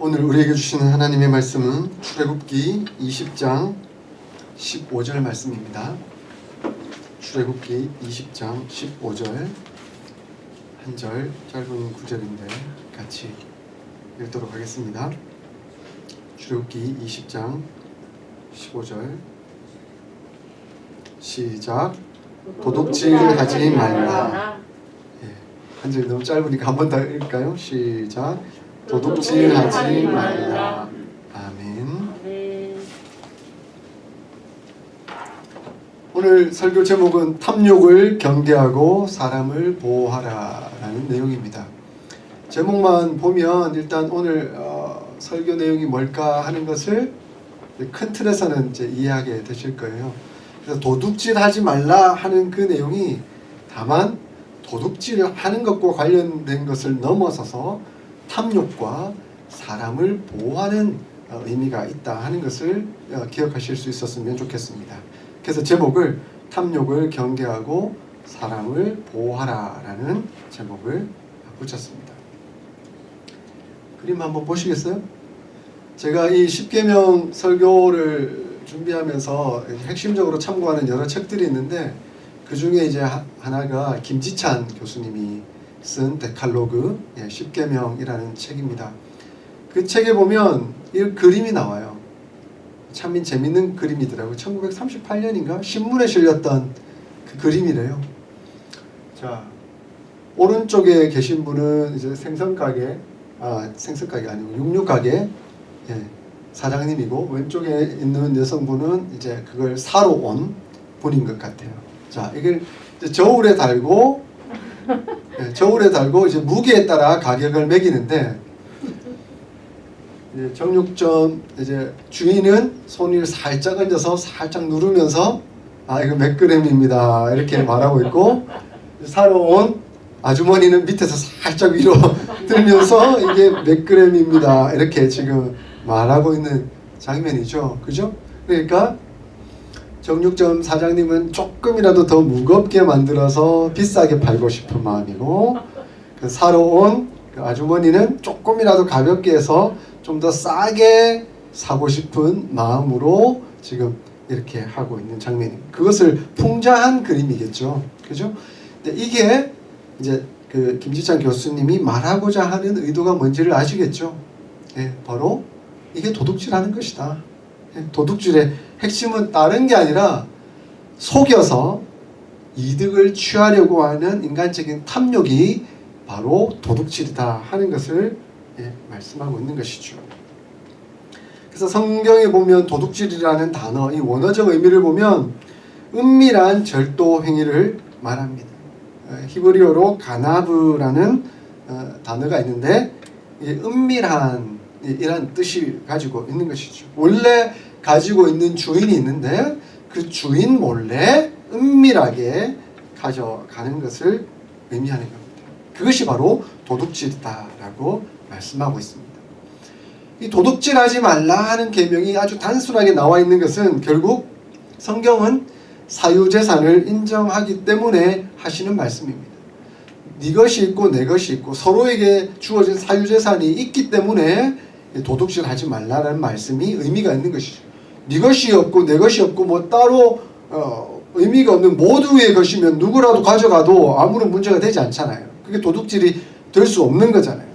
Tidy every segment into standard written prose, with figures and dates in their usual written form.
오늘 우리에게 주시는 하나님의 말씀은 출애굽기 20장 15절 말씀입니다. 출애굽기 20장 15절 한 절 짧은 구절인데 같이 읽도록 하겠습니다. 출애굽기 20장 15절 시작. 도둑질하지 말라. 한 절이 너무 짧으니까 한 번 더 읽을까요? 시작. 도둑질하지 말라. 아멘. 오늘 설교 제목은 탐욕을 경계하고 사람을 보호하라 라는 내용입니다. 제목만 보면 일단 오늘 설교 내용이 뭘까 하는 것을 큰 틀에서는 이제 이해하게 되실 거예요. 그래서 도둑질하지 말라 하는 그 내용이 다만 도둑질을 하는 것과 관련된 것을 넘어서서 탐욕과 사람을 보호하는 의미가 있다 하는 것을 기억하실 수 있었으면 좋겠습니다. 그래서 제목을 탐욕을 경계하고 사람을 보호하라 라는 제목을 붙였습니다. 그림 한번 보시겠어요? 제가 이 십계명 설교를 준비하면서 핵심적으로 참고하는 여러 책들이 있는데 그 중에 이제 하나가 김지찬 교수님이 쓴 데칼로그 십계명이라는 책입니다. 그 책에 보면 이 그림이 나와요. 참 재밌는 그림이더라고요. 1938년인가 신문에 실렸던 그 그림이래요. 자, 오른쪽에 계신 분은 이제 생선가게 아니고 육류가게 사장님이고, 왼쪽에 있는 여성분은 이제 그걸 사러 온 분인 것 같아요. 자, 이걸 이제 저울에 달고 이제 무게에 따라 가격을 매기는데, 이제 정육점 이제 주인은 손을 살짝 얹어서 살짝 누르면서 이거 몇 그램입니다 이렇게 말하고 있고, 사러 온 아주머니는 밑에서 살짝 위로 들면서 이게 몇 그램입니다 이렇게 지금 말하고 있는 장면이죠. 그죠? 그러니까 정육점 사장님은 조금이라도 더 무겁게 만들어서 비싸게 팔고 싶은 마음이고, 사러 온 아주머니는 조금이라도 가볍게 해서 좀 더 싸게 사고 싶은 마음으로 지금 이렇게 하고 있는 장면입니다. 그것을 풍자한 그림이겠죠. 그죠? 근데 이게 이제 그 김지찬 교수님이 말하고자 하는 의도가 뭔지를 아시겠죠? 바로 이게 도둑질하는 것이다. 도둑질의 핵심은 다른 게 아니라 속여서 이득을 취하려고 하는 인간적인 탐욕이 바로 도둑질이다 하는 것을 말씀하고 있는 것이죠. 그래서 성경에 보면 도둑질이라는 단어, 이 원어적 의미를 보면 은밀한 절도 행위를 말합니다. 히브리어로 가나브라는 단어가 있는데, 은밀한 이란 뜻이 가지고 있는 것이죠. 원래 가지고 있는 주인이 있는데 그 주인 몰래 은밀하게 가져가는 것을 의미하는 겁니다. 그것이 바로 도둑질이다라고 말씀하고 있습니다. 이 도둑질하지 말라 하는 계명이 아주 단순하게 나와 있는 것은 결국 성경은 사유재산을 인정하기 때문에 하시는 말씀입니다. 네 것이 있고 내 것이 있고 서로에게 주어진 사유재산이 있기 때문에 도둑질하지 말라라는 말씀이 의미가 있는 것이죠. 네 것이 없고 내 것이 없고 뭐 따로 의미가 없는 모두의 것이면 누구라도 가져가도 아무런 문제가 되지 않잖아요. 그게 도둑질이 될 수 없는 거잖아요.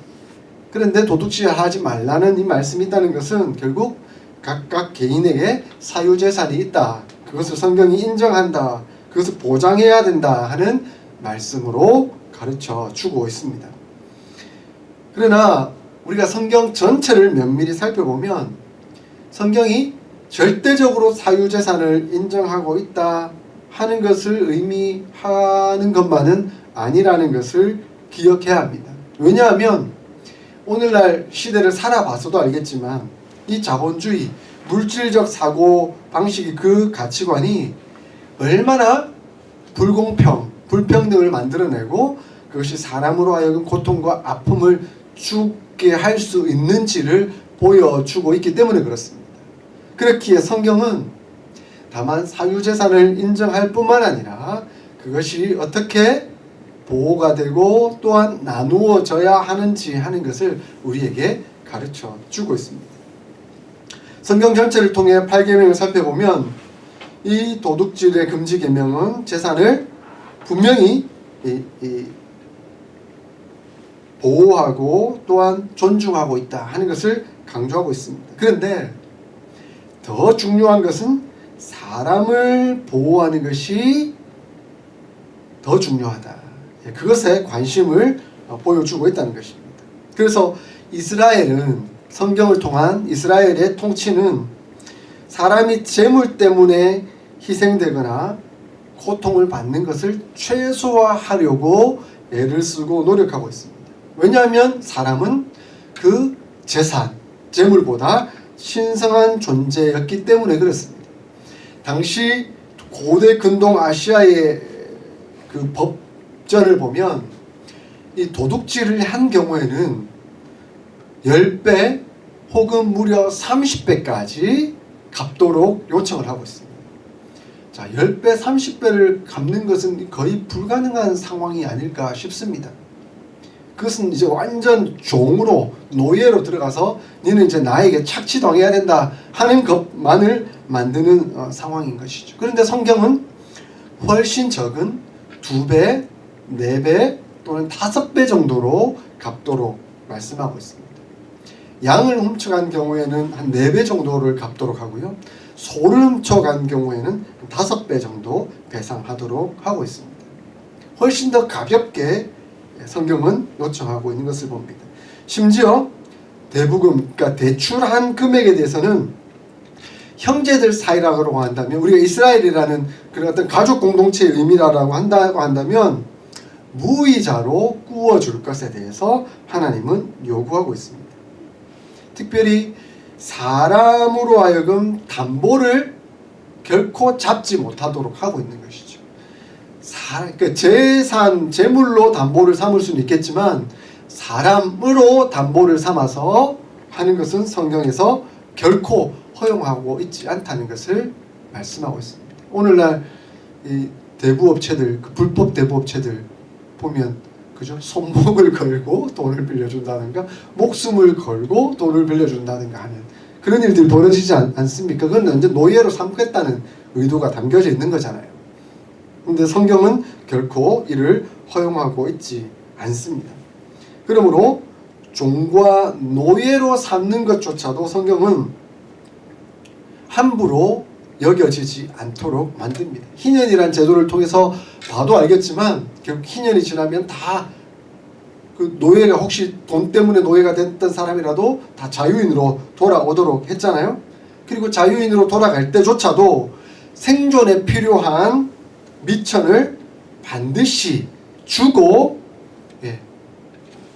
그런데 도둑질하지 말라는 이 말씀이 있다는 것은 결국 각각 개인에게 사유재산이 있다, 그것을 성경이 인정한다, 그것을 보장해야 된다 하는 말씀으로 가르쳐 주고 있습니다. 그러나 우리가 성경 전체를 면밀히 살펴보면 성경이 절대적으로 사유재산을 인정하고 있다 하는 것을 의미하는 것만은 아니라는 것을 기억해야 합니다. 왜냐하면 오늘날 시대를 살아봐서도 알겠지만 이 자본주의, 물질적 사고 방식이, 그 가치관이 얼마나 불평등을 만들어내고 그것이 사람으로 하여금 고통과 아픔을 주게 할 수 있는지를 보여주고 있기 때문에 그렇습니다. 그렇기에 성경은 다만 사유재산을 인정할 뿐만 아니라 그것이 어떻게 보호가 되고 또한 나누어져야 하는지 하는 것을 우리에게 가르쳐 주고 있습니다. 성경 전체를 통해 8계명을 살펴보면 이 도둑질의 금지 계명은 재산을 분명히 보호하고 또한 존중하고 있다 하는 것을 강조하고 있습니다. 그런데 더 중요한 것은 사람을 보호하는 것이 더 중요하다. 그것에 관심을 보여주고 있다는 것입니다. 그래서 이스라엘은 성경을 통한 이스라엘의 통치는 사람이 재물 때문에 희생되거나 고통을 받는 것을 최소화하려고 애를 쓰고 노력하고 있습니다. 왜냐하면 사람은 그 재산, 재물보다 신성한 존재였기 때문에 그렇습니다. 당시 고대 근동 아시아의 그 법전을 보면 이 도둑질을 한 경우에는 10배 혹은 무려 30배까지 갚도록 요청을 하고 있습니다. 자, 10배, 30배를 갚는 것은 거의 불가능한 상황이 아닐까 싶습니다. 그것은 이제 완전 종으로 노예로 들어가서 너는 이제 나에게 착취당해야 된다 하는 것만을 만드는 상황인 것이죠. 그런데 성경은 훨씬 적은 2배, 4배 또는 5배 정도로 갚도록 말씀하고 있습니다. 양을 훔쳐간 경우에는 한 4배 정도를 갚도록 하고요. 소를 훔쳐간 경우에는 5배 정도 배상하도록 하고 있습니다. 훨씬 더 가볍게 성경은 요청하고 있는 것을 봅니다. 심지어 대부금, 그러니까 대출한 금액에 대해서는 형제들 사이라고 한다면, 우리가 이스라엘이라는 그런 어떤 가족 공동체의 의미라고 한다면 무이자로 구워줄 것에 대해서 하나님은 요구하고 있습니다. 특별히 사람으로 하여금 담보를 결코 잡지 못하도록 하고 있는 것이죠. 그러니까 재산, 재물로 담보를 삼을 수는 있겠지만 사람으로 담보를 삼아서 하는 것은 성경에서 결코 허용하고 있지 않다는 것을 말씀하고 있습니다. 오늘날 이 대부업체들, 그 불법 대부업체들 보면 그죠? 손목을 걸고 돈을 빌려준다든가 목숨을 걸고 돈을 빌려준다든가 하는 그런 일들이 벌어지지 않습니까? 그건 완전 노예로 삼겠다는 의도가 담겨져 있는 거잖아요. 그런데 성경은 결코 이를 허용하고 있지 않습니다. 그러므로 종과 노예로 삼는 것조차도 성경은 함부로 여겨지지 않도록 만듭니다. 희년이란 제도를 통해서 봐도 알겠지만 결국 희년이 지나면 다 그 노예가, 혹시 돈 때문에 노예가 됐던 사람이라도 다 자유인으로 돌아오도록 했잖아요. 그리고 자유인으로 돌아갈 때조차도 생존에 필요한 미천을 반드시 주고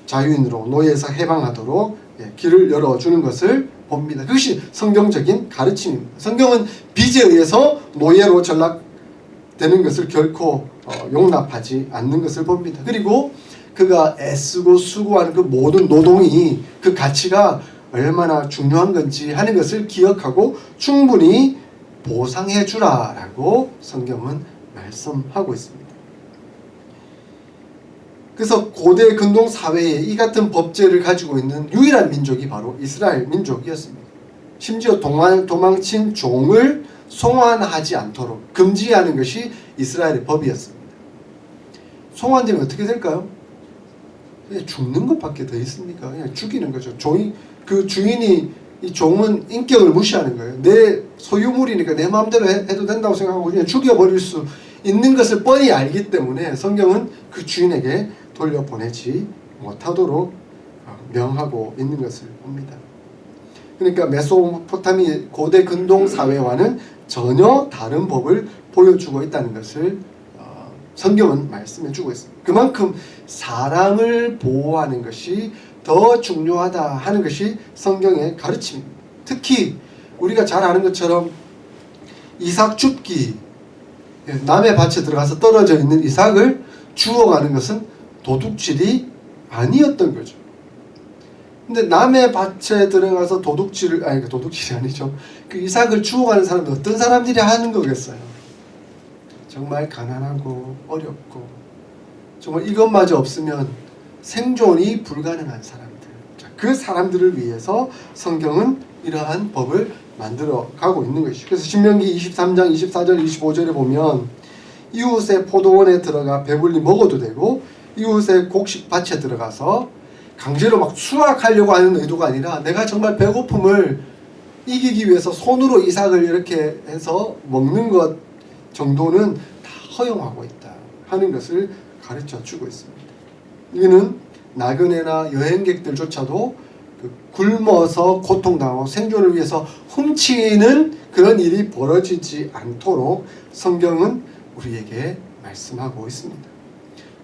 자유인으로 노예에서 해방하도록 길을 열어주는 것을 봅니다. 그것이 성경적인 가르침입니다. 성경은 빚에 의해서 노예로 전락되는 것을 결코 용납하지 않는 것을 봅니다. 그리고 그가 애쓰고 수고하는 그 모든 노동이 그 가치가 얼마나 중요한 건지 하는 것을 기억하고 충분히 보상해 주라라고 성경은 말씀하고 있습니다. 그래서 고대 근동 사회에 이 같은 법제를 가지고 있는 유일한 민족이 바로 이스라엘 민족이었습니다. 심지어 도망친 종을 송환하지 않도록 금지하는 것이 이스라엘의 법이었습니다. 송환되면 어떻게 될까요? 그냥 죽는 것밖에 더 있습니까? 그냥 죽이는 거죠. 종이, 그 주인이, 이 종은 인격을 무시하는 거예요. 내 소유물이니까 내 마음대로 해도 된다고 생각하고 그냥 죽여버릴 수 있는 것을 뻔히 알기 때문에 성경은 그 주인에게 돌려보내지 못하도록 명하고 있는 것을 봅니다. 그러니까 메소포타미 고대 근동 사회와는 전혀 다른 법을 보여주고 있다는 것을 성경은 말씀해 주고 있습니다. 그만큼 사람을 보호하는 것이 더 중요하다 하는 것이 성경의 가르침입니다. 특히 우리가 잘 아는 것처럼 이삭 줍기, 남의 밭에 들어가서 떨어져 있는 이삭을 주워가는 것은 도둑질이 아니었던 거죠. 근데 남의 밭에 들어가서 도둑질이 아니죠. 그 이삭을 주워가는 사람은 어떤 사람들이 하는 거겠어요? 정말 가난하고 어렵고 정말 이것마저 없으면 생존이 불가능한 사람들. 자, 그 사람들을 위해서 성경은 이러한 법을 만들어 가고 있는 것이죠. 그래서 신명기 23장 24절 25절에 보면 이웃의 포도원에 들어가 배불리 먹어도 되고 이웃의 곡식밭에 들어가서 강제로 막 수확하려고 하는 의도가 아니라 내가 정말 배고픔을 이기기 위해서 손으로 이삭을 이렇게 해서 먹는 것 정도는 다 허용하고 있다 하는 것을 가르쳐 주고 있습니다. 이는 나그네나 여행객들조차도 굶어서 고통당하고 생존을 위해서 훔치는 그런 일이 벌어지지 않도록 성경은 우리에게 말씀하고 있습니다.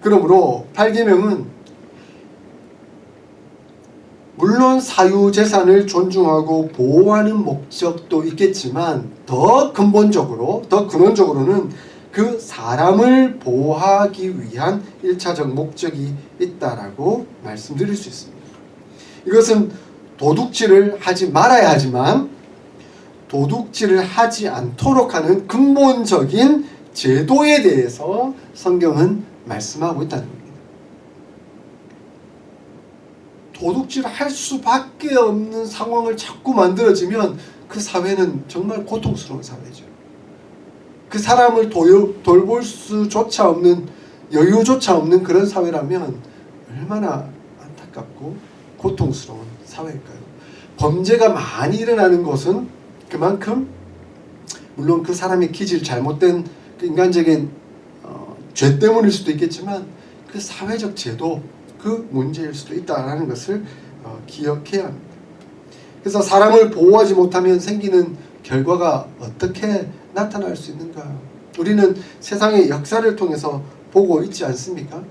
그러므로 8계명은 물론 사유재산을 존중하고 보호하는 목적도 있겠지만 더 근본적으로, 더 근원적으로는 그 사람을 보호하기 위한 1차적 목적이 있다라고 말씀드릴 수 있습니다. 이것은 도둑질을 하지 말아야 하지만 도둑질을 하지 않도록 하는 근본적인 제도에 대해서 성경은 말씀하고 있다는 겁니다. 도둑질을 할 수밖에 없는 상황을 자꾸 만들어지면 그 사회는 정말 고통스러운 사회죠. 그 사람을 돌볼 수조차 없는, 여유조차 없는 그런 사회라면 얼마나 안타깝고 고통스러운 사회일까요? 범죄가 많이 일어나는 곳은 그만큼 물론 그 사람의 기질, 잘못된 그 인간적인 죄 때문일 수도 있겠지만 그 사회적 제도, 그 문제일 수도 있다는 것을 기억해야 합니다. 그래서 사람을 보호하지 못하면 생기는 결과가 어떻게 나타날 수 있는가? 우리는 세상의 역사를 통해서 보고 있지 않습니까?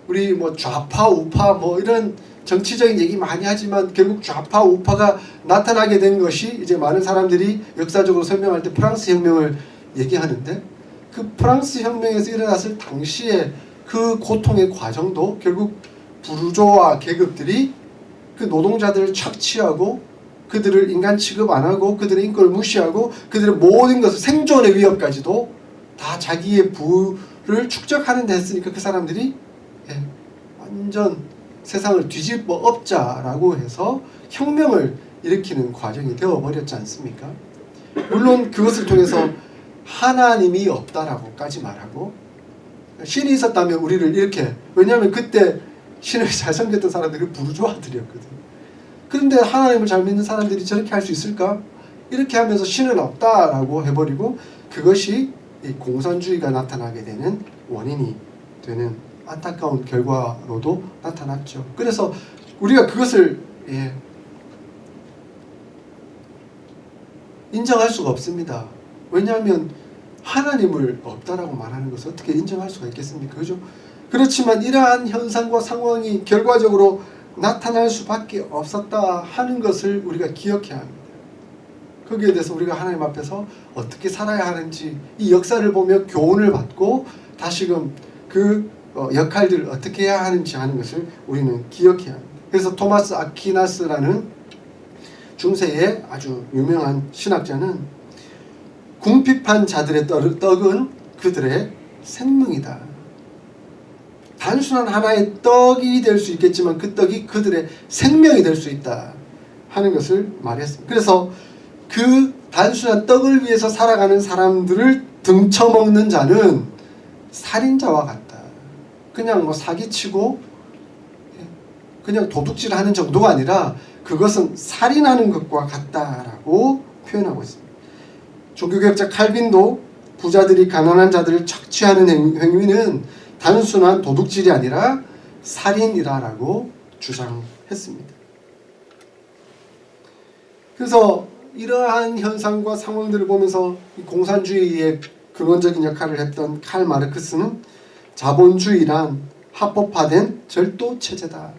우리 뭐 좌파, 우파 뭐 이런 정치적인 얘기 많이 하지만 결국 좌파, 우파가 나타나게 된 것이 이제 많은 사람들이 역사적으로 설명할 때 프랑스 혁명을 얘기하는데 그 프랑스 혁명에서 일어났을 당시에 그 고통의 과정도 결국 부르조아 계급들이 그 노동자들을 착취하고 그들을 인간 취급 안 하고 그들의 인권을 무시하고 그들의 모든 것을 생존의 위협까지도 다 자기의 부를 축적하는 데 했으니까 그 사람들이 완전 세상을 뒤집어 엎자라고 해서 혁명을 일으키는 과정이 되어버렸지 않습니까? 물론 그것을 통해서 하나님이 없다라고까지 말하고 신이 있었다면 우리를 이렇게, 왜냐하면 그때 신을 잘 섬겼던 사람들이 부르주아들이었거든. 그런데 하나님을 잘 믿는 사람들이 저렇게 할 수 있을까? 이렇게 하면서 신은 없다라고 해버리고 그것이 이 공산주의가 나타나게 되는 원인이 되는 안타까운 결과로도 나타났죠. 그래서 우리가 그것을 인정할 수가 없습니다. 왜냐하면 하나님을 없다라고 말하는 것을 어떻게 인정할 수가 있겠습니까? 그죠? 그렇지만 이러한 현상과 상황이 결과적으로 나타날 수밖에 없었다 하는 것을 우리가 기억해야 합니다. 거기에 대해서 우리가 하나님 앞에서 어떻게 살아야 하는지 이 역사를 보며 교훈을 받고 다시금 그 역할들을 어떻게 해야 하는지 하는 것을 우리는 기억해야 합니다. 그래서 토마스 아퀴나스라는 중세의 아주 유명한 신학자는 궁핍한 자들의 떡은 그들의 생명이다. 단순한 하나의 떡이 될 수 있겠지만 그 떡이 그들의 생명이 될 수 있다 하는 것을 말했습니다. 그래서 그 단순한 떡을 위해서 살아가는 사람들을 등쳐먹는 자는 살인자와 같다. 그냥 뭐 사기치고 그냥 도둑질하는 정도가 아니라 그것은 살인하는 것과 같다라고 표현하고 있습니다. 종교개혁자 칼빈도 부자들이 가난한 자들을 착취하는 행위는 단순한 도둑질이 아니라 살인이라고 주장했습니다. 그래서 이러한 현상과 상황들을 보면서 이 공산주의의 근원적인 역할을 했던 칼 마르크스는 자본주의란 합법화된 절도 체제다.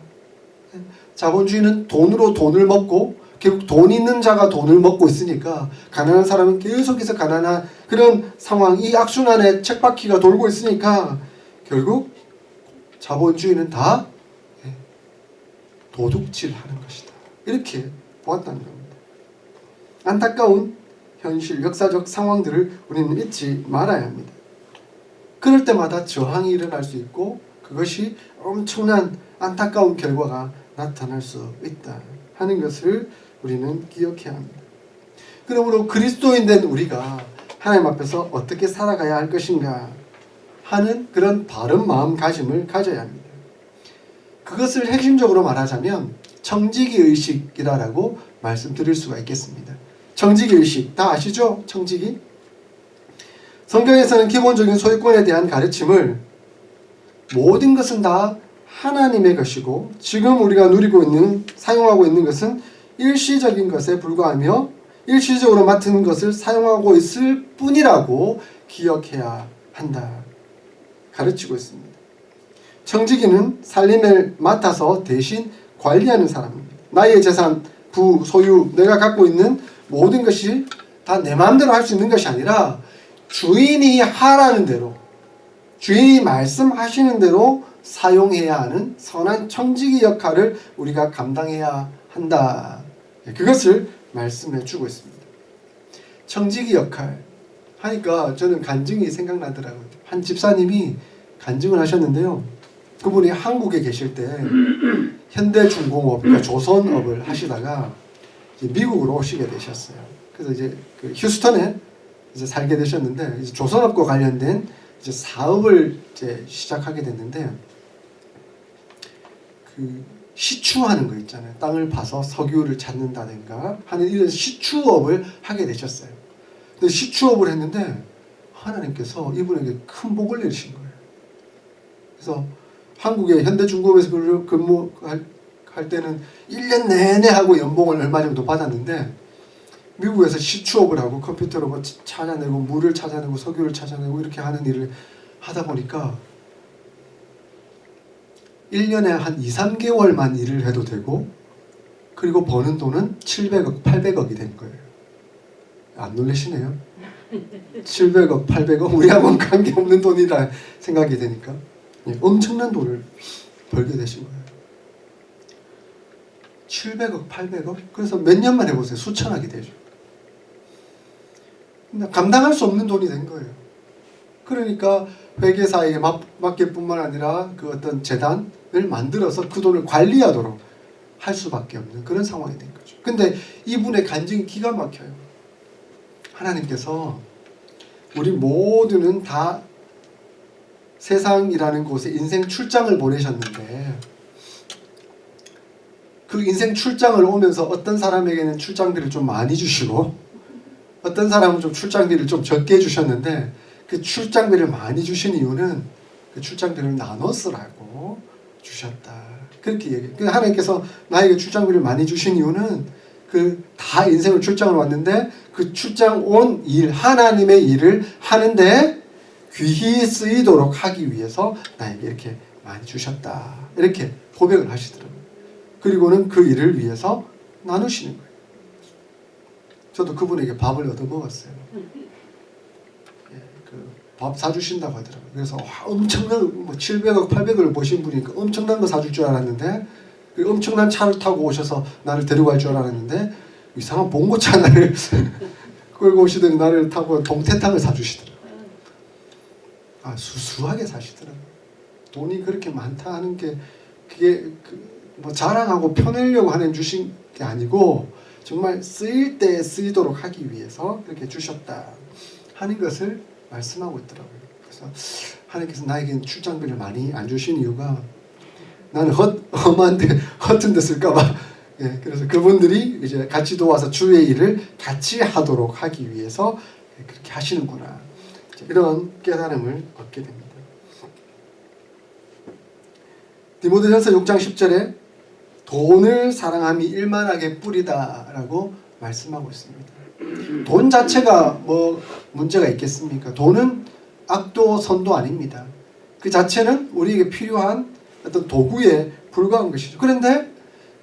자본주의는 돈으로 돈을 먹고 결국 돈 있는 자가 돈을 먹고 있으니까 가난한 사람은 계속해서 가난한 그런 상황, 이 악순환의 쳇바퀴가 돌고 있으니까 결국 자본주의는 다 도둑질하는 것이다. 이렇게 보았다는 겁니다. 안타까운 현실, 역사적 상황들을 우리는 잊지 말아야 합니다. 그럴 때마다 저항이 일어날 수 있고 그것이 엄청난 안타까운 결과가 나타날 수 있다 하는 것을 우리는 기억해야 합니다. 그러므로 그리스도인 된 우리가 하나님 앞에서 어떻게 살아가야 할 것인가 하는 그런 바른 마음가짐을 가져야 합니다. 그것을 핵심적으로 말하자면 청지기 의식이라고 말씀드릴 수가 있겠습니다. 청지기 의식 다 아시죠? 청지기? 성경에서는 기본적인 소유권에 대한 가르침을 모든 것은 다 하나님의 것이고 지금 우리가 누리고 있는 사용하고 있는 것은 일시적인 것에 불과하며 일시적으로 맡은 것을 사용하고 있을 뿐이라고 기억해야 한다 가르치고 있습니다. 청지기는 살림을 맡아서 대신 관리하는 사람입니다. 나의 재산, 부, 소유, 내가 갖고 있는 모든 것이 다 내 마음대로 할 수 있는 것이 아니라 주인이 하라는 대로, 주인이 말씀하시는 대로 사용해야 하는 선한 청지기 역할을 우리가 감당해야 한다. 그것을 말씀해 주고 있습니다. 청지기 역할 하니까 저는 간증이 생각나더라고요. 한 집사님이 간증을 하셨는데요. 그분이 한국에 계실 때 현대중공업, 그러니까 조선업을 하시다가 이제 미국으로 오시게 되셨어요. 그래서 이제 그 휴스턴에 이제 살게 되셨는데 이제 조선업과 관련된 이제 사업을 이제 시작하게 됐는데 그 시추하는 거 있잖아요. 땅을 파서 석유를 찾는다든가 하는 이런 시추업을 하게 되셨어요. 근데 시추업을 했는데 하나님께서 이분에게 큰 복을 내리신 거예요. 그래서 한국의 현대중공업에서 근무할 때는 1년 내내 하고 연봉을 얼마 정도 받았는데 미국에서 시추업을 하고 컴퓨터로 뭐 찾아내고 물을 찾아내고 석유를 찾아내고 이렇게 하는 일을 하다 보니까 1년에 한 2, 3개월만 일을 해도 되고 그리고 버는 돈은 700억, 800억이 된 거예요. 안 놀라시네요? 700억, 800억 우리하고는 관계없는 돈이라 생각이 되니까 엄청난 돈을 벌게 되신 거예요. 700억, 800억? 그래서 몇 년만 해보세요. 수천억이 되죠. 감당할 수 없는 돈이 된 거예요. 그러니까 회계사에게 맡길 뿐만 아니라 그 어떤 재단을 만들어서 그 돈을 관리하도록 할 수밖에 없는 그런 상황이 된 거죠. 근데 이분의 간증이 기가 막혀요. 하나님께서 우리 모두는 다 세상이라는 곳에 인생 출장을 보내셨는데 그 인생 출장을 오면서 어떤 사람에게는 출장비를 좀 많이 주시고 어떤 사람은 좀 출장비를 좀 적게 주셨는데 그 출장비를 많이 주신 이유는 그 출장비를 나눠 쓰라고 주셨다. 그렇게 얘기해요. 하나님께서 나에게 출장비를 많이 주신 이유는 그 다 인생을 출장을 왔는데 그 출장 온 일, 하나님의 일을 하는데 귀히 쓰이도록 하기 위해서 나에게 이렇게 많이 주셨다. 이렇게 고백을 하시더라고요. 그리고는 그 일을 위해서 나누시는 거예요. 저도 그분에게 밥을 얻어 먹었어요. 밥 사주신다고 하더라고요. 그래서 엄청난 뭐 700억, 800억을 보신 분이니까 엄청난 거 사줄 줄 알았는데 엄청난 차를 타고 오셔서 나를 데려갈 줄 알았는데 이상한 봉고차 나를 끌고 오시더니 나를 타고 동태탕을 사주시더라고요. 수수하게 사시더라고요. 돈이 그렇게 많다 하는 게 그게 뭐 자랑하고 펴내려고 하는 주신 게 아니고 정말 쓰일 때 쓰이도록 하기 위해서 그렇게 주셨다 하는 것을 말씀하고 있더라고요. 그래서 하나님께서 나에게 출장비를 많이 안 주신 이유가 나는 험한데 허튼 데 쓸까봐. 예, 그래서 그분들이 이제 같이 도와서 주의 일을 같이 하도록 하기 위해서 그렇게 하시는구나. 이런 깨달음을 얻게 됩니다. 디모데전서 6장 10절에 돈을 사랑함이 일만하게 뿌리다라고 말씀하고 있습니다. 돈 자체가 뭐 문제가 있겠습니까? 돈은 악도 선도 아닙니다. 그 자체는 우리에게 필요한 어떤 도구에 불과한 것이죠. 그런데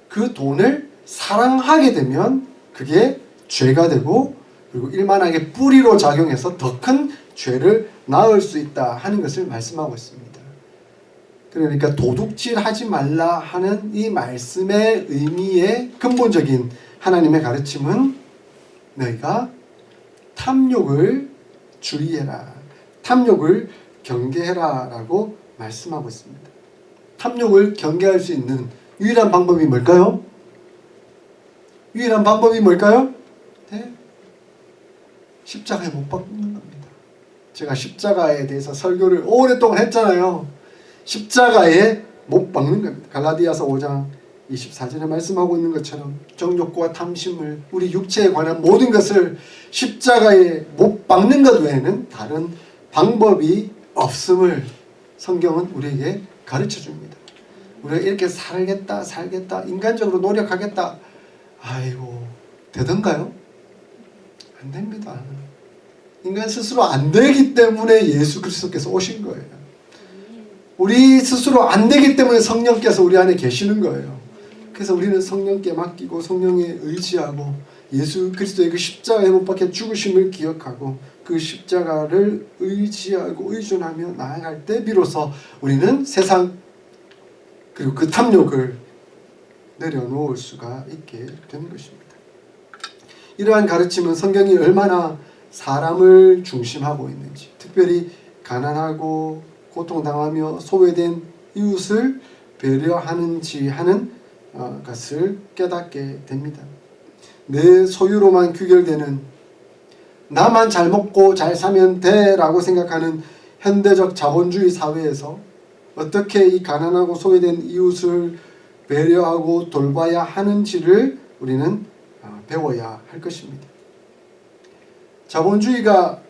그 돈을 사랑하게 되면 그게 죄가 되고 그리고 일만하게 뿌리로 작용해서 더 큰 죄를 낳을 수 있다 하는 것을 말씀하고 있습니다. 그러니까 도둑질하지 말라 하는 이 말씀의 의미의 근본적인 하나님의 가르침은 너희가 탐욕을 주의해라. 탐욕을 경계해라 라고 말씀하고 있습니다. 탐욕을 경계할 수 있는 유일한 방법이 뭘까요? 유일한 방법이 뭘까요? 네? 십자가에 못 박는 겁니다. 제가 십자가에 대해서 설교를 오랫동안 했잖아요. 십자가에 못 박는 겁니다. 갈라디아서 5장 24절에 말씀하고 있는 것처럼 정욕과 탐심을, 우리 육체에 관한 모든 것을 십자가에 못 박는 것 외에는 다른 방법이 없음을 성경은 우리에게 가르쳐 줍니다. 우리가 이렇게 살겠다 인간적으로 노력하겠다, 아이고 되던가요? 안 됩니다. 인간 스스로 안 되기 때문에 예수 그리스도께서 오신 거예요. 우리 스스로 안 되기 때문에 성령께서 우리 안에 계시는 거예요. 그래서 우리는 성령께 맡기고 성령에 의지하고 예수 그리스도의 그 십자가에 못 박혀 죽으심을 기억하고 그 십자가를 의지하고 의존하며 나아갈 때 비로소 우리는 세상 그리고 그 탐욕을 내려놓을 수가 있게 되는 것입니다. 이러한 가르침은 성경이 얼마나 사람을 중심하고 있는지, 특별히 가난하고 고통당하며 소외된 이웃을 배려하는지 하는 것을 깨닫게 됩니다. 내 소유로만 규결되는, 나만 잘 먹고 잘 사면 돼 라고 생각하는 현대적 자본주의 사회에서 어떻게 이 가난하고 소외된 이웃을 배려하고 돌봐야 하는지를 우리는 배워야 할 것입니다. 자본주의가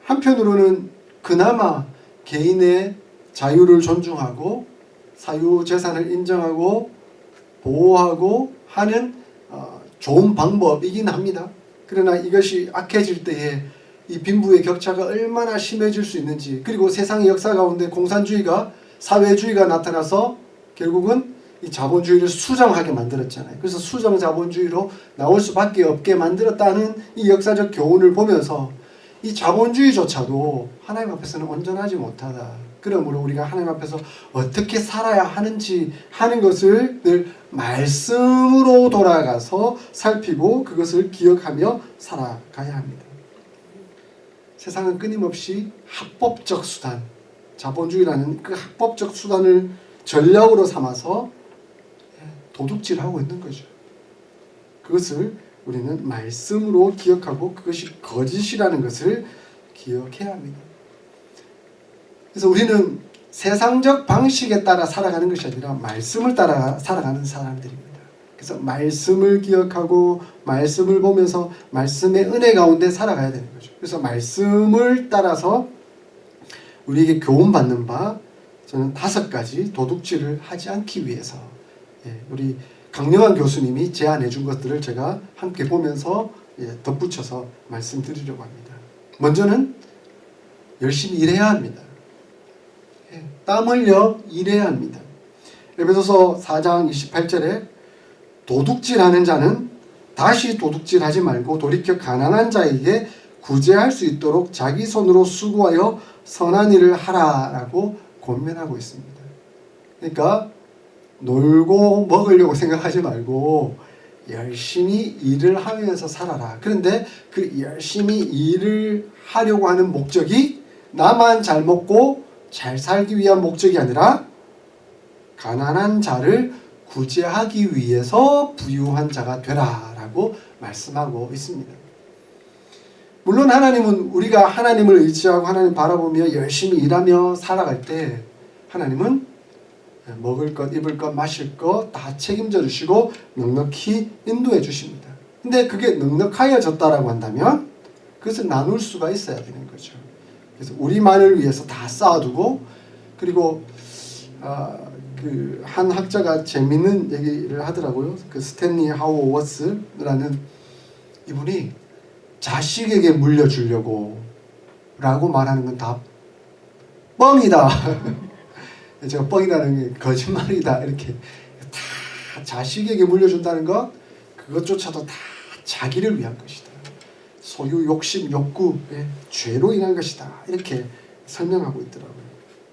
한편으로는 그나마 개인의 자유를 존중하고 사유재산을 인정하고 보호하고 하는 좋은 방법이긴 합니다. 그러나 이것이 악해질 때에 이 빈부의 격차가 얼마나 심해질 수 있는지, 그리고 세상의 역사 가운데 공산주의가, 사회주의가 나타나서 결국은 이 자본주의를 수정하게 만들었잖아요. 그래서 수정 자본주의로 나올 수밖에 없게 만들었다는 이 역사적 교훈을 보면서 이 자본주의조차도 하나님 앞에서는 온전하지 못하다. 그러므로 우리가 하나님 앞에서 어떻게 살아야 하는지 하는 것을 늘 말씀으로 돌아가서 살피고 그것을 기억하며 살아가야 합니다. 세상은 끊임없이 합법적 수단, 자본주의라는 그 합법적 수단을 전략으로 삼아서 도둑질하고 있는 거죠. 그것을 우리는 말씀으로 기억하고 그것이 거짓이라는 것을 기억해야 합니다. 그래서 우리는 세상적 방식에 따라 살아가는 것이 아니라 말씀을 따라 살아가는 사람들입니다. 그래서 말씀을 기억하고 말씀을 보면서 말씀의 은혜 가운데 살아가야 되는 거죠. 그래서 말씀을 따라서 우리에게 교훈받는 바, 저는 5가지 도둑질을 하지 않기 위해서 우리 강영환 교수님이 제안해 준 것들을 제가 함께 보면서 덧붙여서 말씀드리려고 합니다. 먼저는 열심히 일해야 합니다. 땀 흘려 일해야 합니다. 에베소서 4장 28절에 도둑질하는 자는 다시 도둑질하지 말고 돌이켜 가난한 자에게 구제할 수 있도록 자기 손으로 수고하여 선한 일을 하라라고 권면하고 있습니다. 그러니까 놀고 먹으려고 생각하지 말고 열심히 일을 하면서 살아라. 그런데 그 열심히 일을 하려고 하는 목적이 나만 잘 먹고 잘 살기 위한 목적이 아니라 가난한 자를 구제하기 위해서 부유한 자가 되라라고 말씀하고 있습니다. 물론 하나님은 우리가 하나님을 의지하고 하나님 바라보며 열심히 일하며 살아갈 때 하나님은 먹을 것, 입을 것, 마실 것 다 책임져 주시고 넉넉히 인도해 주십니다. 근데 그게 넉넉하여졌다라고 한다면 그것을 나눌 수가 있어야 되는 거죠. 그래서 우리만을 위해서 다 쌓아두고, 그리고 그 한 학자가 재밌는 얘기를 하더라고요. 그 스탠리 하워워스라는 이분이 자식에게 물려주려고 라고 말하는 건 다 뻥이다. 제가 뻥이라는 게 거짓말이다 이렇게, 다 자식에게 물려준다는 것, 그것조차도 다 자기를 위한 것이다. 소유, 욕심, 욕구, 죄로 인한 것이다. 이렇게 설명하고 있더라고요.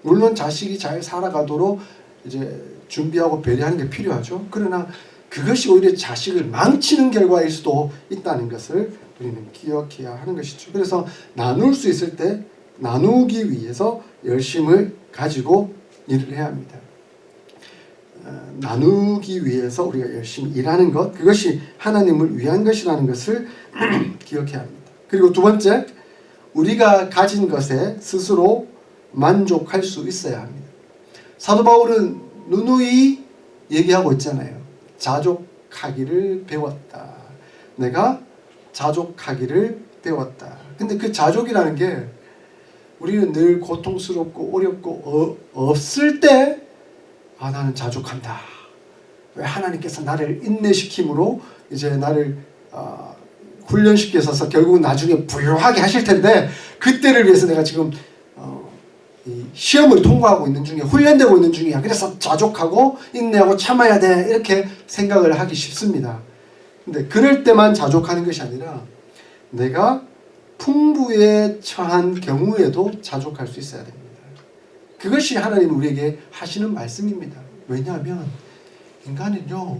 물론 자식이 잘 살아가도록 이제 준비하고 배려하는 게 필요하죠. 그러나 그것이 오히려 자식을 망치는 결과일 수도 있다는 것을 우리는 기억해야 하는 것이죠. 그래서 나눌 수 있을 때 나누기 위해서 열심을 가지고 일을 해야 합니다. 나누기 위해서 우리가 열심히 일하는 것, 그것이 하나님을 위한 것이라는 것을 기억해야 합니다. 그리고 두 번째, 우리가 가진 것에 스스로 만족할 수 있어야 합니다. 사도 바울은 누누이 얘기하고 있잖아요. 자족하기를 배웠다. 내가 자족하기를 배웠다. 근데 그 자족이라는 게 우리는 늘 고통스럽고 어렵고 없을 때 나는 자족한다. 왜 하나님께서 나를 인내시킴으로 이제 나를 훈련시켜서 결국은 나중에 부유하게 하실 텐데 그때를 위해서 내가 지금 이 시험을 통과하고 있는 중에 훈련되고 있는 중이야. 그래서 자족하고 인내하고 참아야 돼. 이렇게 생각을 하기 쉽습니다. 근데 그럴 때만 자족하는 것이 아니라 내가 풍부에 처한 경우에도 자족할 수 있어야 됩니다. 그것이 하나님 우리에게 하시는 말씀입니다. 왜냐하면 인간은요,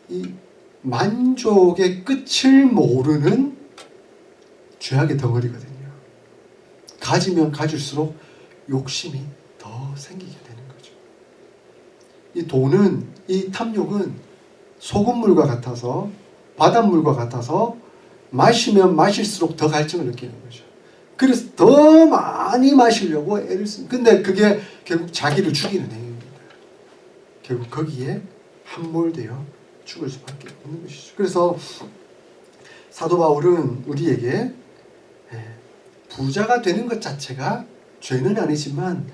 이 만족의 끝을 모르는 죄악의 덩어리거든요. 가지면 가질수록 욕심이 더 생기게 되는 거죠. 이 돈은, 이 탐욕은 소금물과 같아서, 바닷물과 같아서 마시면 마실수록 더 갈증을 느끼는 거죠. 그래서 더 많이 마시려고 애를 씁니다. 근데 그게 결국 자기를 죽이는 행위입니다. 결국 거기에 함몰되어 죽을 수밖에 없는 것이죠. 그래서 사도 바울은 우리에게 부자가 되는 것 자체가 죄는 아니지만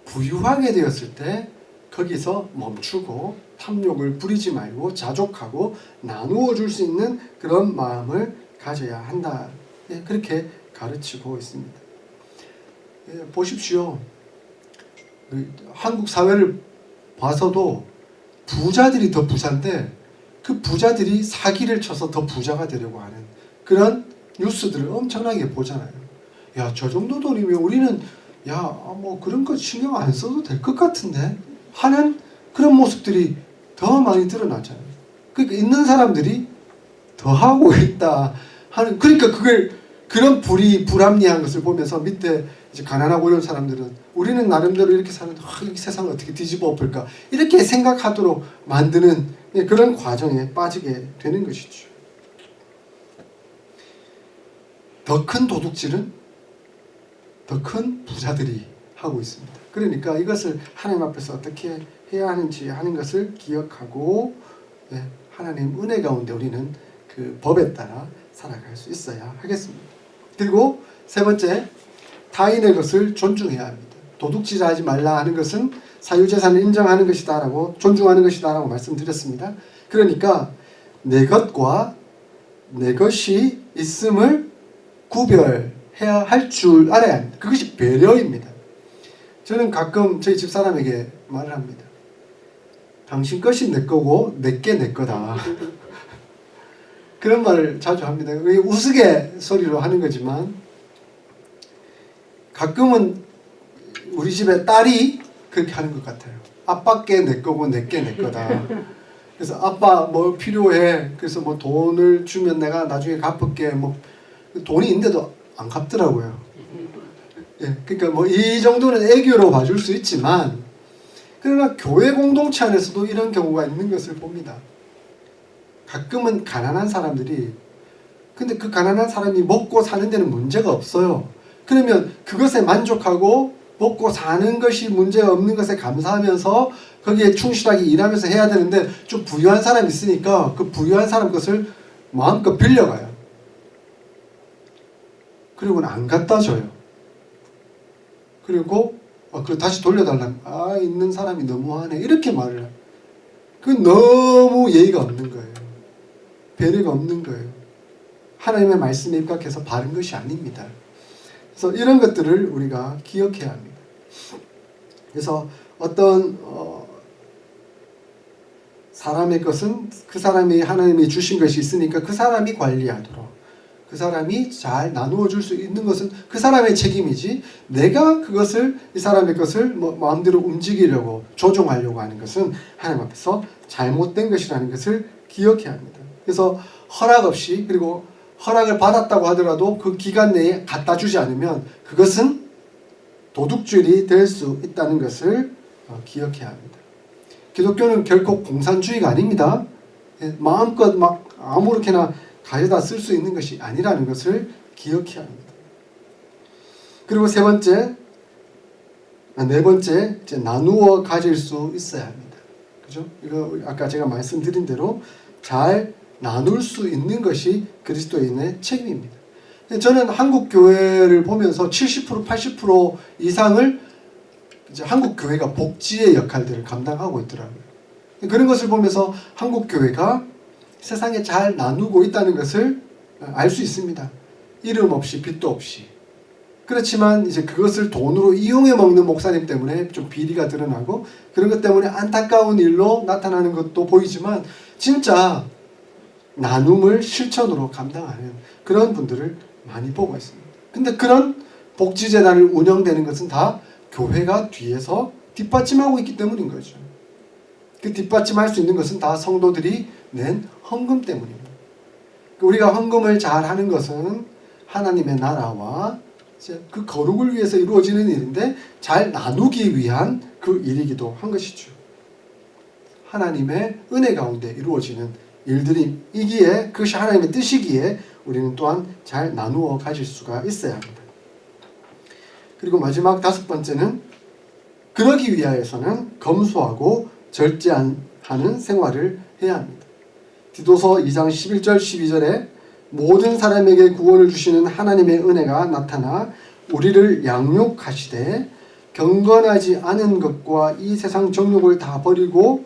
부유하게 되었을 때 거기서 멈추고 탐욕을 부리지 말고 자족하고 나누어 줄 수 있는 그런 마음을 가져야 한다. 그렇게 가르치고 있습니다. 보십시오. 한국 사회를 봐서도 부자들이 더 부자인데 그 부자들이 사기를 쳐서 더 부자가 되려고 하는 그런 뉴스들을 엄청나게 보잖아요. 야, 저 정도 돈이면 우리는 뭐 그런 거 신경 안 써도 될 것 같은데 하는 그런 모습들이 더 많이 드러나잖아요. 그러니까 있는 사람들이 더 하고 있다 하는, 그러니까 그런 불합리한 것을 보면서 밑에 이제 가난하고 이런 사람들은 우리는 나름대로 이렇게 사는데 이 세상을 어떻게 뒤집어 엎을까 이렇게 생각하도록 만드는 그런 과정에 빠지게 되는 것이죠. 더 큰 도둑질은 더 큰 부자들이 하고 있습니다. 그러니까 이것을 하나님 앞에서 어떻게 해야 하는지 하는 것을 기억하고 하나님 은혜 가운데 우리는 그 법에 따라 살아갈 수 있어야 하겠습니다. 그리고 세 번째, 타인의 것을 존중해야 합니다. 도둑질하지 말라 하는 것은 사유재산을 인정하는 것이다 라고, 존중하는 것이다 라고 말씀드렸습니다. 그러니까 내 것과 내 것이 있음을 구별해야 할 줄 알아야 합니다. 그것이 배려입니다. 저는 가끔 저희 집사람에게 말을 합니다. 당신 것이 내 거고 내게 내 거다. 그런 말을 자주 합니다. 우스갯소리로 하는 거지만 가끔은 우리 집에 딸이 그렇게 하는 것 같아요. 아빠께 내 거고 내게 내 거다. 그래서 아빠 뭐 필요해. 그래서 뭐 돈을 주면 내가 나중에 갚을게. 뭐 돈이 있는데도 안 갚더라고요. 그러니까 뭐 이 정도는 애교로 봐줄 수 있지만 그러나 교회 공동체 안에서도 이런 경우가 있는 것을 봅니다. 가끔은 가난한 사람들이, 근데 그 가난한 사람이 먹고 사는 데는 문제가 없어요. 그러면 그것에 만족하고 먹고 사는 것이 문제가 없는 것에 감사하면서 거기에 충실하게 일하면서 해야 되는데 좀 부유한 사람이 있으니까 그 부유한 사람 것을 마음껏 빌려가요. 그리고는 안 갖다 줘요. 그리고 다시 돌려달라면 있는 사람이 너무하네 이렇게 말을 해요. 그건 너무 예의가 없는 거예요. 배려가 없는 거예요. 하나님의 말씀에 입각해서 바른 것이 아닙니다. 그래서 이런 것들을 우리가 기억해야 합니다. 그래서 어떤 사람의 것은 그 사람이 하나님이 주신 것이 있으니까 그 사람이 관리하도록, 그 사람이 잘 나누어 줄 수 있는 것은 그 사람의 책임이지 내가 그것을, 이 사람의 것을 뭐 마음대로 움직이려고 조종하려고 하는 것은 하나님 앞에서 잘못된 것이라는 것을 기억해야 합니다. 그래서 허락 없이, 그리고 허락을 받았다고 하더라도 그 기간 내에 갖다 주지 않으면 그것은 도둑질이 될 수 있다는 것을 기억해야 합니다. 기독교는 결코 공산주의가 아닙니다. 마음껏 막 아무렇게나 가져다 쓸 수 있는 것이 아니라는 것을 기억해야 합니다. 그리고 네 번째, 이제 나누어 가질 수 있어야 합니다. 그죠? 이거 아까 제가 말씀드린 대로 잘 나눌 수 있는 것이 그리스도인의 책임입니다. 저는 한국 교회를 보면서 70%, 80% 이상을 이제 한국 교회가 복지의 역할들을 감당하고 있더라고요. 그런 것을 보면서 한국 교회가 세상에 잘 나누고 있다는 것을 알 수 있습니다. 이름 없이 빚도 없이. 그렇지만 이제 그것을 돈으로 이용해 먹는 목사님 때문에 좀 비리가 드러나고 그런 것 때문에 안타까운 일로 나타나는 것도 보이지만 진짜 나눔을 실천으로 감당하는 그런 분들을 많이 보고 있습니다. 근데 그런 복지재단을 운영되는 것은 다 교회가 뒤에서 뒷받침하고 있기 때문인 거죠. 그 뒷받침할 수 있는 것은 다 성도들이 낸 헌금 때문입니다. 우리가 헌금을 잘 하는 것은 하나님의 나라와 그 거룩을 위해서 이루어지는 일인데 잘 나누기 위한 그 일이기도 한 것이죠. 하나님의 은혜 가운데 이루어지는 일들이기에 그것이 하나님의 뜻이기에 우리는 또한 잘 나누어 가질 수가 있어야 합니다. 그리고 마지막 5번째는 그러기 위하여서는 검소하고 절제하는 생활을 해야 합니다. 디도서 2장 11절 12절에 모든 사람에게 구원을 주시는 하나님의 은혜가 나타나 우리를 양육하시되 경건하지 않은 것과 이 세상 정욕을 다 버리고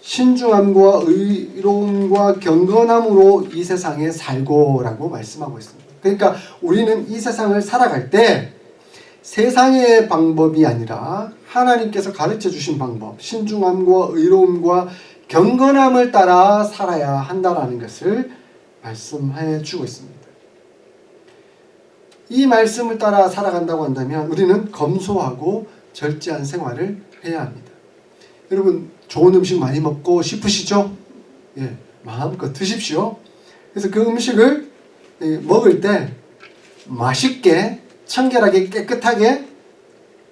신중함과 의로움과 경건함으로 이 세상에 살고라고 말씀하고 있습니다. 그러니까 우리는 이 세상을 살아갈 때 세상의 방법이 아니라 하나님께서 가르쳐 주신 방법, 신중함과 의로움과 경건함을 따라 살아야 한다는 것을 말씀해 주고 있습니다. 이 말씀을 따라 살아간다고 한다면 우리는 검소하고 절제한 생활을 해야 합니다. 여러분 좋은 음식 많이 먹고 싶으시죠? 예, 마음껏 드십시오. 그래서 그 음식을 먹을 때 맛있게 청결하게 깨끗하게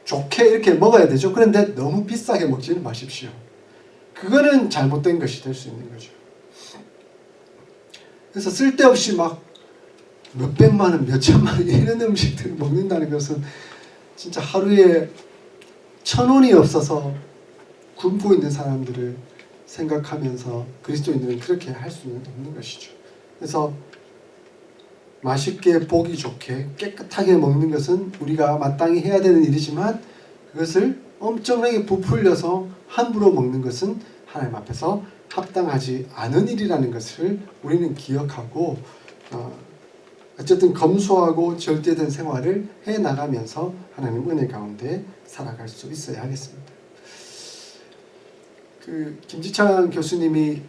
좋게 이렇게 먹어야 되죠. 그런데 너무 비싸게 먹지는 마십시오. 그거는 잘못된 것이 될 수 있는 거죠. 그래서 쓸데없이 막 몇백만 원, 몇천만 원 이런 음식들을 먹는다는 것은 진짜 하루에 1,000원이 없어서 굶고 있는 사람들을 생각하면서 그리스도인들은 그렇게 할 수는 없는 것이죠. 그래서 맛있게 보기 좋게 깨끗하게 먹는 것은 우리가 마땅히 해야 되는 일이지만 그것을 엄청나게 부풀려서 함부로 먹는 것은 하나님 앞에서 합당하지 않은 일이라는 것을 우리는 기억하고 어쨌든 검소하고 절제된 생활을 해나가면서 하나님 은혜 가운데 살아갈 수 있어야 하겠습니다. 김지찬 교수님이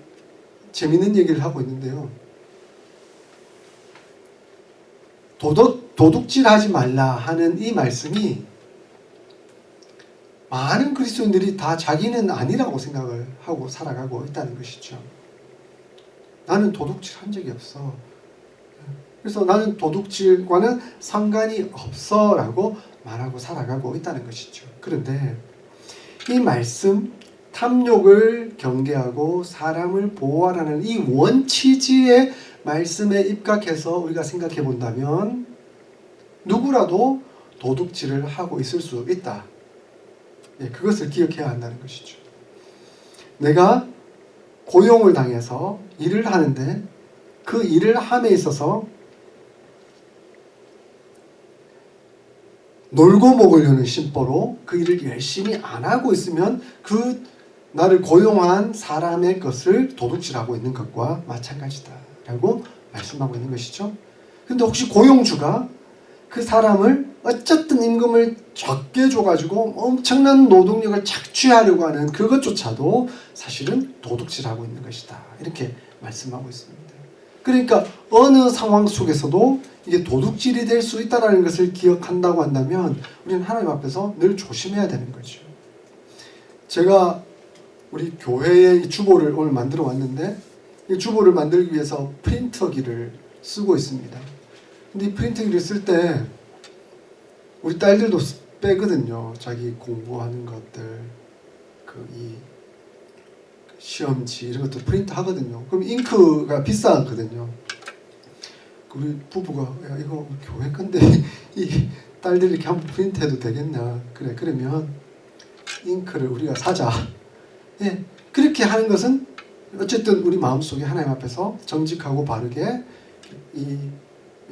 재미있는 얘기를 하고 있는데요. 도둑질하지 말라 하는 이 말씀이 많은 그리스도인들이 다 자기는 아니라고 생각을 하고 살아가고 있다는 것이죠. 나는 도둑질한 적이 없어. 그래서 나는 도둑질과는 상관이 없어 라고 말하고 살아가고 있다는 것이죠. 그런데 이 말씀 탐욕을 경계하고 사람을 보호하라는 이 원치지의 말씀에 입각해서 우리가 생각해 본다면 누구라도 도둑질을 하고 있을 수 있다. 그것을 기억해야 한다는 것이죠. 내가 고용을 당해서 일을 하는데 그 일을 함에 있어서 놀고 먹으려는 심보로 그 일을 열심히 안 하고 있으면 그 나를 고용한 사람의 것을 도둑질하고 있는 것과 마찬가지다 라고 말씀하고 있는 것이죠. 근데 혹시 고용주가 그 사람을 어쨌든 임금을 적게 줘가지고 엄청난 노동력을 착취하려고 하는 그것조차도 사실은 도둑질하고 있는 것이다 이렇게 말씀하고 있습니다. 그러니까 어느 상황 속에서도 이게 도둑질이 될 수 있다는 것을 기억한다고 한다면 우리는 하나님 앞에서 늘 조심해야 되는 거죠. 제가 우리 교회의 주보를 오늘 만들어 왔는데 이 주보를 만들기 위해서 프린터기를 쓰고 있습니다. 근데 이 프린터기를 쓸 때 우리 딸들도 빼거든요. 자기 공부하는 것들. 이 시험지 이런 것도 프린트 하거든요. 그럼 잉크가 비싸거든요. 우리 부부가 야, 이거 교회 건데 이 딸들이 이렇게 한번 프린트해도 되겠나? 그래 그러면 잉크를 우리가 사자. 예, 그렇게 하는 것은 어쨌든 우리 마음속에 하나님 앞에서 정직하고 바르게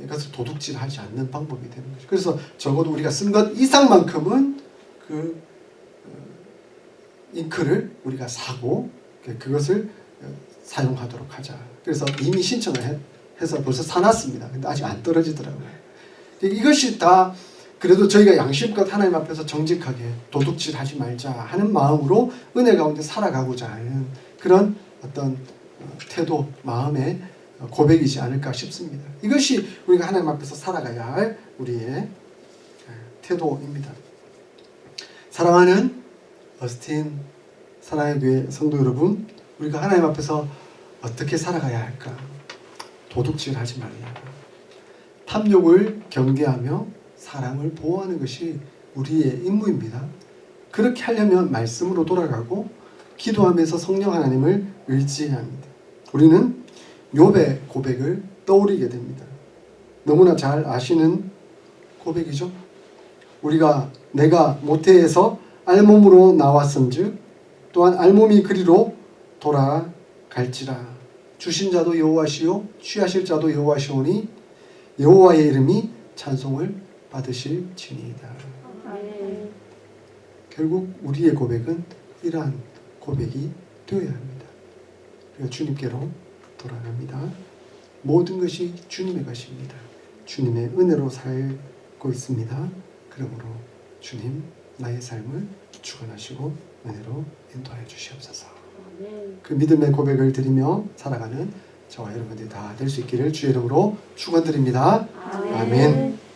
이것을 도둑질하지 않는 방법이 되는 거죠. 그래서 적어도 우리가 쓴 것 이상만큼은 그 잉크를 우리가 사고 그것을 사용하도록 하자. 그래서 이미 신청을 해서 벌써 사놨습니다. 근데 아직 안 떨어지더라고요. 이것이 다 그래도 저희가 양심껏 하나님 앞에서 정직하게 도둑질하지 말자 하는 마음으로 은혜 가운데 살아가고자 하는 그런 어떤 태도, 마음의 고백이지 않을까 싶습니다. 이것이 우리가 하나님 앞에서 살아가야 할 우리의 태도입니다. 사랑하는 어스틴 사랑의 교회 성도 여러분, 우리가 하나님 앞에서 어떻게 살아가야 할까? 도둑질하지 말라. 탐욕을 경계하며 사랑을 보호하는 것이 우리의 임무입니다. 그렇게 하려면 말씀으로 돌아가고 기도하면서 성령 하나님을 의지해야 합니다. 우리는 욥의 고백을 떠올리게 됩니다. 너무나 잘 아시는 고백이죠. 내가 모태에서 알몸으로 나왔은즉 또한 알몸이 그리로 돌아갈지라. 주신 자도 여호와시요 취하실 자도 여호와시오니 여호와의 이름이 찬송을 받으실지니이다. 결국 우리의 고백은 이러한 고백이 되어야 합니다. 우리가 주님께로 돌아갑니다. 모든 것이 주님의 것입니다. 주님의 은혜로 살고 있습니다. 그러므로 주님 나의 삶을 주관하시고 은혜로 인도하여 주시옵소서. 그 믿음의 고백을 드리며 살아가는 저와 여러분들이 다 될 수 있기를 주의 이름으로 축원드립니다. 아멘.